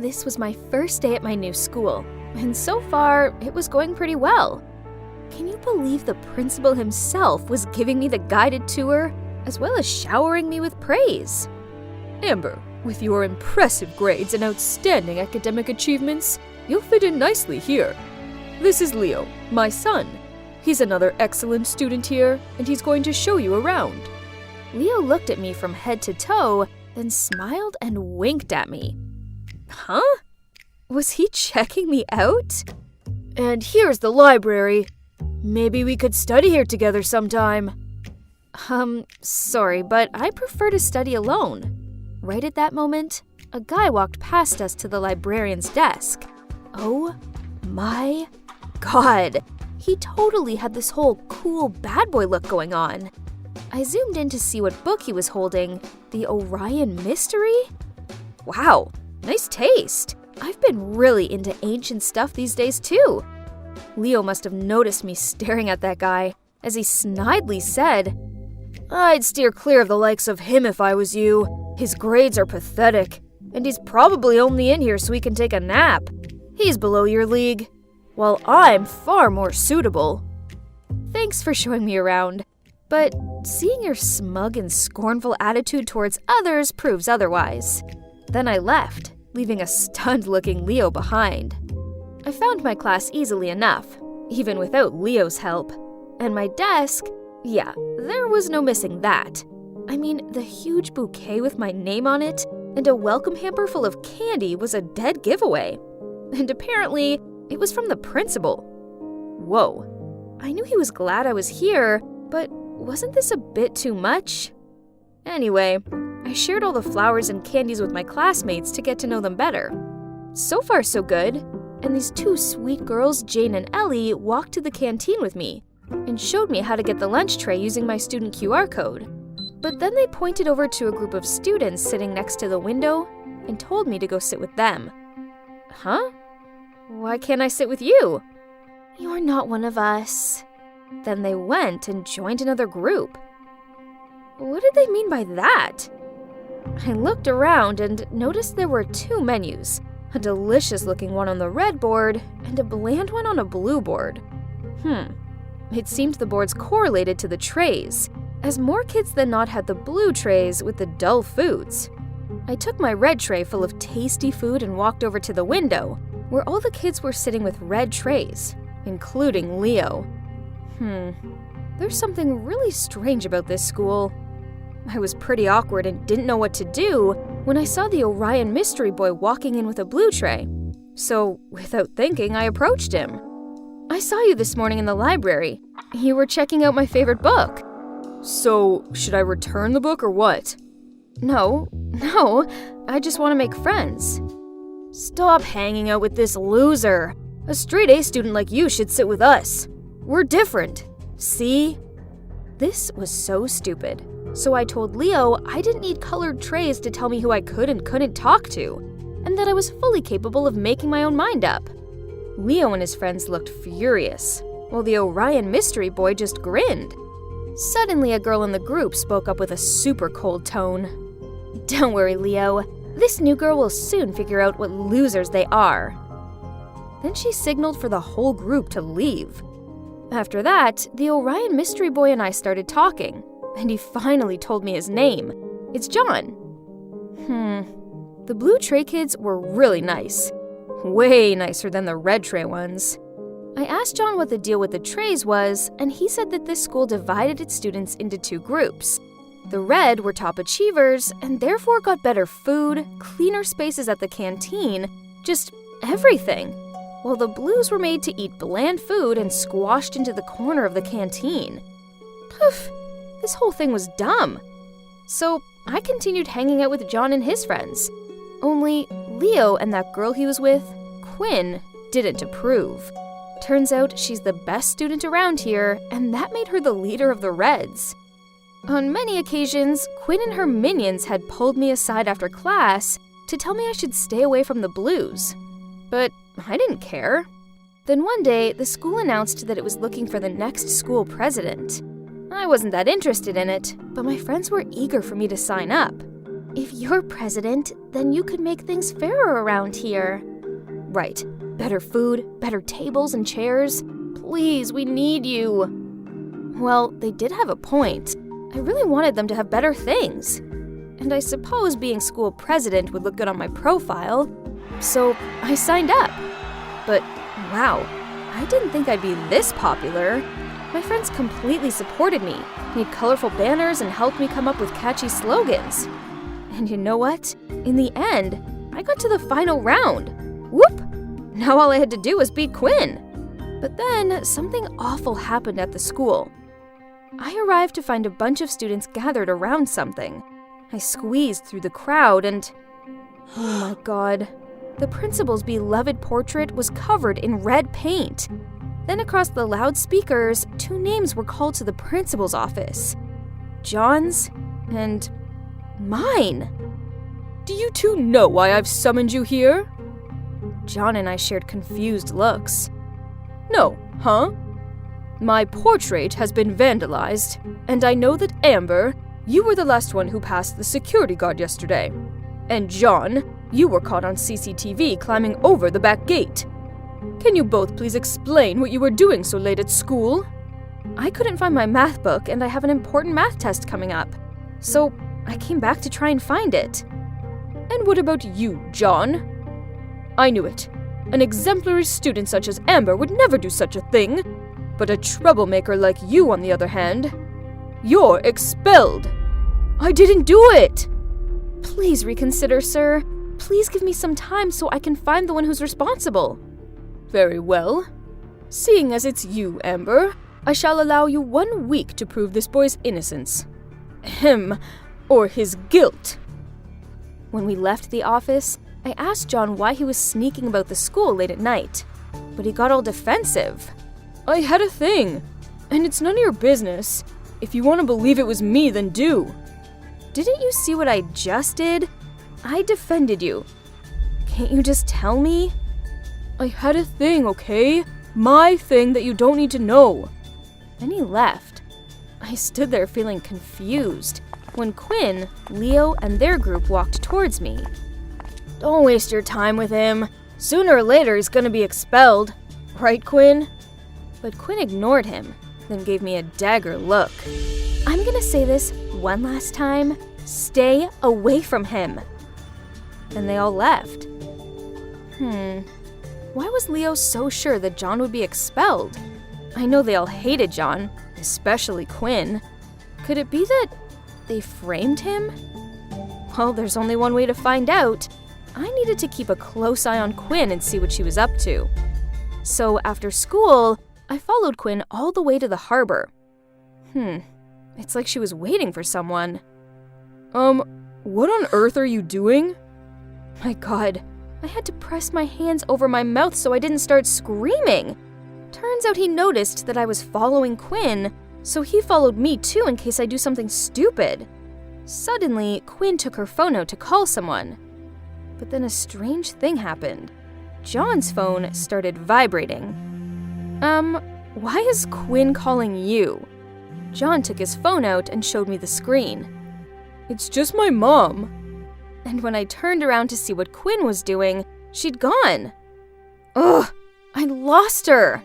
This was my first day at my new school, and so far, it was going pretty well. Can you believe the principal himself was giving me the guided tour, as well as showering me with praise? Amber, with your impressive grades and outstanding academic achievements, you'll fit in nicely here. This is Leo, my son. He's another excellent student here, and he's going to show you around. Leo looked at me from head to toe, then smiled and winked at me. Huh? Was he checking me out? And here's the library. Maybe we could study here together sometime. Sorry, but I prefer to study alone. Right at that moment, a guy walked past us to the librarian's desk. Oh my God! He totally had this whole cool bad boy look going on. I zoomed in to see what book he was holding, the Orion Mystery? Wow, nice taste. I've been really into ancient stuff these days too. Leo must have noticed me staring at that guy, as he snidely said, I'd steer clear of the likes of him if I was you. His grades are pathetic, and he's probably only in here so he can take a nap. He's below your league, while I'm far more suitable. Thanks for showing me around, but seeing your smug and scornful attitude towards others proves otherwise. Then I left, leaving a stunned-looking Leo behind. I found my class easily enough, even without Leo's help. And my desk, yeah, there was no missing that. I mean, the huge bouquet with my name on it and a welcome hamper full of candy was a dead giveaway. And apparently, it was from the principal. Whoa. I knew he was glad I was here, but wasn't this a bit too much? Anyway, I shared all the flowers and candies with my classmates to get to know them better. So far, so good. And these two sweet girls, Jane and Ellie, walked to the canteen with me and showed me how to get the lunch tray using my student QR code. But then they pointed over to a group of students sitting next to the window and told me to go sit with them. Huh? Why can't I sit with you? You're not one of us. Then they went and joined another group. What did they mean by that? I looked around and noticed there were two menus, a delicious-looking one on the red board and a bland one on a blue board. It seemed the boards correlated to the trays, as more kids than not had the blue trays with the dull foods. I took my red tray full of tasty food and walked over to the window, where all the kids were sitting with red trays, including Leo. There's something really strange about this school. I was pretty awkward and didn't know what to do when I saw the Orion Mystery Boy walking in with a blue tray. So, without thinking, I approached him. I saw you this morning in the library. You were checking out my favorite book. So, should I return the book or what? No, I just want to make friends. Stop hanging out with this loser. A straight-A student like you should sit with us. We're different. See? This was so stupid. So I told Leo I didn't need colored trays to tell me who I could and couldn't talk to, and that I was fully capable of making my own mind up. Leo and his friends looked furious, while the Orion Mystery Boy just grinned. Suddenly, a girl in the group spoke up with a super cold tone. Don't worry, Leo. This new girl will soon figure out what losers they are. Then she signaled for the whole group to leave. After that, the Orion Mystery Boy and I started talking, and he finally told me his name. It's John. The blue tray kids were really nice. Way nicer than the red tray ones. I asked John what the deal with the trays was, and he said that this school divided its students into two groups. The red were top achievers, and therefore got better food, cleaner spaces at the canteen, just everything. While the blues were made to eat bland food and squashed into the corner of the canteen. Poof! This whole thing was dumb. So I continued hanging out with John and his friends. Only Leo and that girl he was with, Quinn, didn't approve. Turns out she's the best student around here, and that made her the leader of the Reds. On many occasions, Quinn and her minions had pulled me aside after class to tell me I should stay away from the blues. But I didn't care. Then one day, the school announced that it was looking for the next school president. I wasn't that interested in it, but my friends were eager for me to sign up. If you're president, then you could make things fairer around here. Right. Better food, better tables and chairs. Please, we need you. Well, they did have a point. I really wanted them to have better things. And I suppose being school president would look good on my profile. So I signed up. But wow, I didn't think I'd be this popular. My friends completely supported me, made colorful banners, and helped me come up with catchy slogans. And you know what? In the end, I got to the final round. Whoop! Now all I had to do was beat Quinn. But then something awful happened at the school. I arrived to find a bunch of students gathered around something. I squeezed through the crowd and... oh my god. The principal's beloved portrait was covered in red paint. Then across the loudspeakers, 2 names were called to the principal's office. John's and mine. Do you two know why I've summoned you here? John and I shared confused looks. No, huh? My portrait has been vandalized, and I know that Amber, you were the last one who passed the security guard yesterday. And John, you were caught on CCTV climbing over the back gate. Can you both please explain what you were doing so late at school? I couldn't find my math book, and I have an important math test coming up. So I came back to try and find it. And what about you, John? I knew it. An exemplary student such as Amber would never do such a thing. But a troublemaker like you, on the other hand, you're expelled. I didn't do it. Please reconsider, sir. Please give me some time so I can find the one who's responsible. Very well. Seeing as it's you, Amber, I shall allow you 1 week to prove this boy's innocence. Him, or his guilt. When we left the office, I asked John why he was sneaking about the school late at night, but he got all defensive. I had a thing, and it's none of your business. If you want to believe it was me, then do. Didn't you see what I just did? I defended you. Can't you just tell me? I had a thing, okay? My thing that you don't need to know. Then he left. I stood there feeling confused when Quinn, Leo, and their group walked towards me. Don't waste your time with him. Sooner or later he's gonna be expelled. Right, Quinn? But Quinn ignored him, then gave me a dagger look. I'm gonna say this one last time. Stay away from him. And they all left. Why was Leo so sure that John would be expelled? I know they all hated John, especially Quinn. Could it be that they framed him? Well, there's only one way to find out. I needed to keep a close eye on Quinn and see what she was up to. So after school, I followed Quinn all the way to the harbor. It's like she was waiting for someone. What on earth are you doing? My god, I had to press my hands over my mouth so I didn't start screaming. Turns out he noticed that I was following Quinn, so he followed me too in case I do something stupid. Suddenly, Quinn took her phone out to call someone. But then a strange thing happened. John's phone started vibrating. Why is Quinn calling you? John took his phone out and showed me the screen. It's just my mom. And when I turned around to see what Quinn was doing, she'd gone. Ugh, I lost her.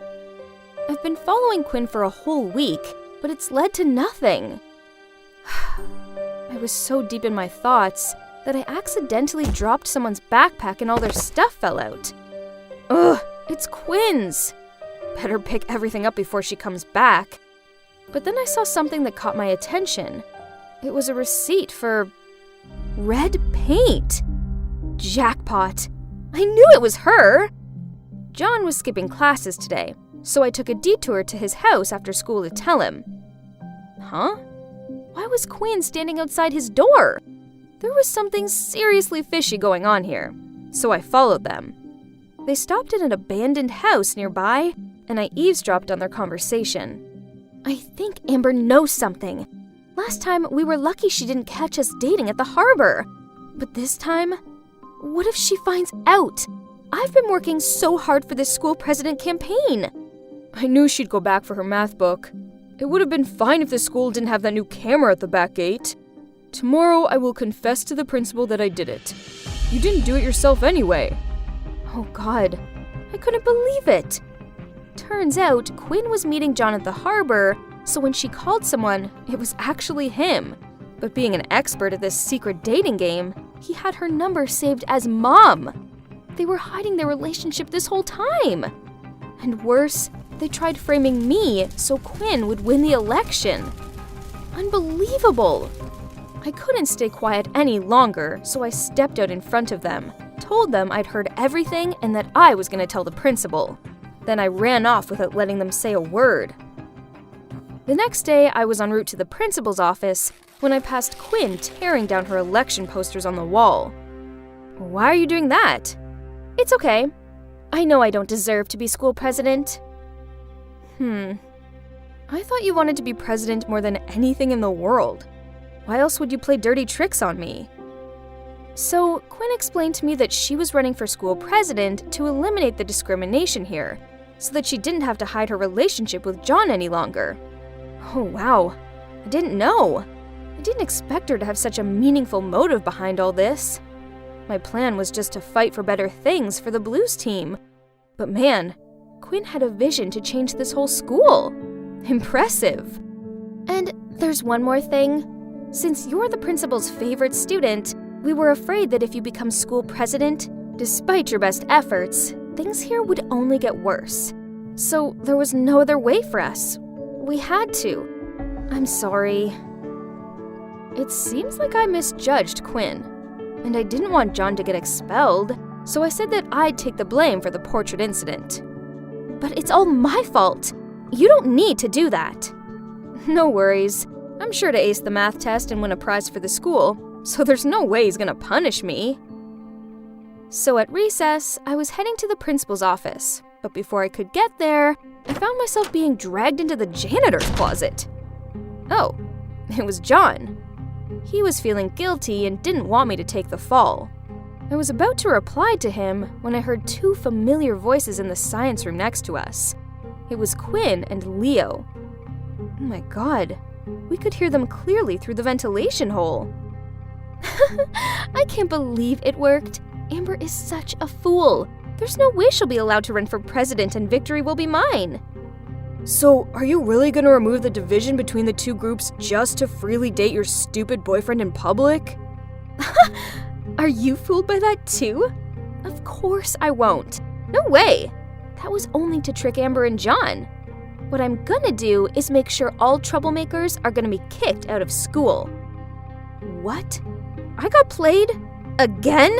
I've been following Quinn for a whole week, but it's led to nothing. I was so deep in my thoughts that I accidentally dropped someone's backpack and all their stuff fell out. Ugh, it's Quinn's. Better pick everything up before she comes back. But then I saw something that caught my attention. It was a receipt for red paint. Jackpot. I knew it was her. John was skipping classes today, so I took a detour to his house after school to tell him. Huh? Why was Quinn standing outside his door? There was something seriously fishy going on here, so I followed them. They stopped at an abandoned house nearby, and I eavesdropped on their conversation. I think Amber knows something. Last time, we were lucky she didn't catch us dating at the harbor. But this time, what if she finds out? I've been working so hard for this school president campaign. I knew she'd go back for her math book. It would have been fine if the school didn't have that new camera at the back gate. Tomorrow I will confess to the principal that I did it. You didn't do it yourself anyway. Oh God, I couldn't believe it. Turns out Quinn was meeting John at the harbor, so when she called someone, it was actually him. But being an expert at this secret dating game, he had her number saved as Mom. They were hiding their relationship this whole time. And worse, they tried framing me so Quinn would win the election. Unbelievable! I couldn't stay quiet any longer, so I stepped out in front of them, told them I'd heard everything and that I was going to tell the principal. Then I ran off without letting them say a word. The next day, I was en route to the principal's office when I passed Quinn tearing down her election posters on the wall. Why are you doing that? It's okay. I know I don't deserve to be school president. I thought you wanted to be president more than anything in the world. Why else would you play dirty tricks on me? So, Quinn explained to me that she was running for school president to eliminate the discrimination here, so that she didn't have to hide her relationship with John any longer. Oh wow, I didn't know. I didn't expect her to have such a meaningful motive behind all this. My plan was just to fight for better things for the Blues team. But man, Quinn had a vision to change this whole school. Impressive. And there's one more thing. Since you're the principal's favorite student, we were afraid that if you become school president, despite your best efforts, things here would only get worse. So there was no other way for us. We had to. I'm sorry. It seems like I misjudged Quinn, and I didn't want John to get expelled, so I said that I'd take the blame for the portrait incident. But it's all my fault. You don't need to do that. No worries. I'm sure to ace the math test and win a prize for the school, so there's no way he's gonna punish me. So at recess, I was heading to the principal's office, but before I could get there, I found myself being dragged into the janitor's closet. Oh, it was John. He was feeling guilty and didn't want me to take the fall. I was about to reply to him when I heard two familiar voices in the science room next to us. It was Quinn and Leo. Oh my God, we could hear them clearly through the ventilation hole. I can't believe it worked. Amber is such a fool. There's no way she'll be allowed to run for president and victory will be mine. So, are you really gonna remove the division between the two groups just to freely date your stupid boyfriend in public? Are you fooled by that too? Of course I won't. No way. That was only to trick Amber and John. What I'm gonna do is make sure all troublemakers are gonna be kicked out of school. What? I got played? Again?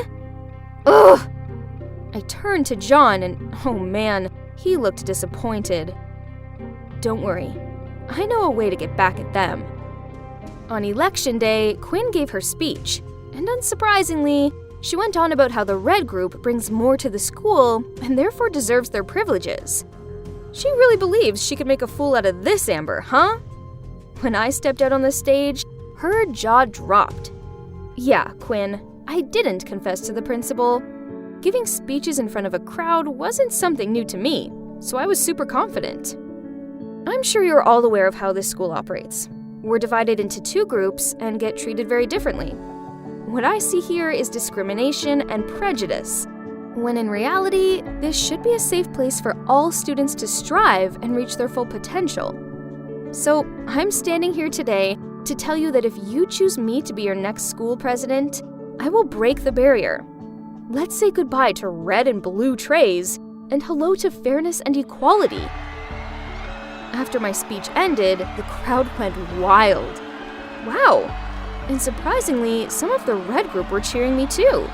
Ugh! I turned to John and, oh man, he looked disappointed. Don't worry, I know a way to get back at them. On election day, Quinn gave her speech, and unsurprisingly, she went on about how the red group brings more to the school and therefore deserves their privileges. She really believes she could make a fool out of this Amber, huh? When I stepped out on the stage, her jaw dropped. Yeah, Quinn, I didn't confess to the principal. Giving speeches in front of a crowd wasn't something new to me, so I was super confident. I'm sure you're all aware of how this school operates. We're divided into two groups and get treated very differently. What I see here is discrimination and prejudice, when in reality, this should be a safe place for all students to strive and reach their full potential. So, I'm standing here today to tell you that if you choose me to be your next school president, I will break the barrier. Let's say goodbye to red and blue trays and hello to fairness and equality. After my speech ended, the crowd went wild. Wow! And surprisingly, some of the red group were cheering me too.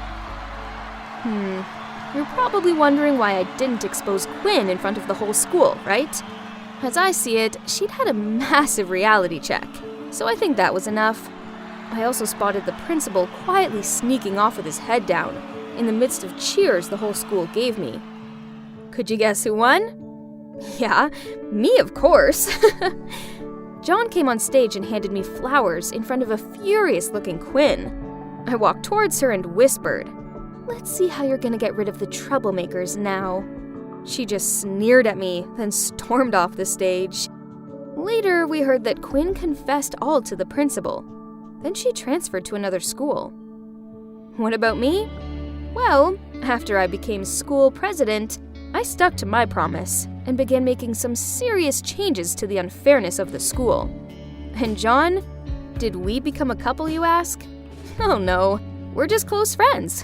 You're probably wondering why I didn't expose Quinn in front of the whole school, right? As I see it, she'd had a massive reality check, so I think that was enough. I also spotted the principal quietly sneaking off with his head down, in the midst of cheers the whole school gave me. Could you guess who won? Yeah, me of course. John came on stage and handed me flowers in front of a furious-looking Quinn. I walked towards her and whispered, "Let's see how you're gonna get rid of the troublemakers now." She just sneered at me, then stormed off the stage. Later, we heard that Quinn confessed all to the principal. Then she transferred to another school. What about me? Well, after I became school president, I stuck to my promise and began making some serious changes to the unfairness of the school. And John, did we become a couple, you ask? Oh no, we're just close friends.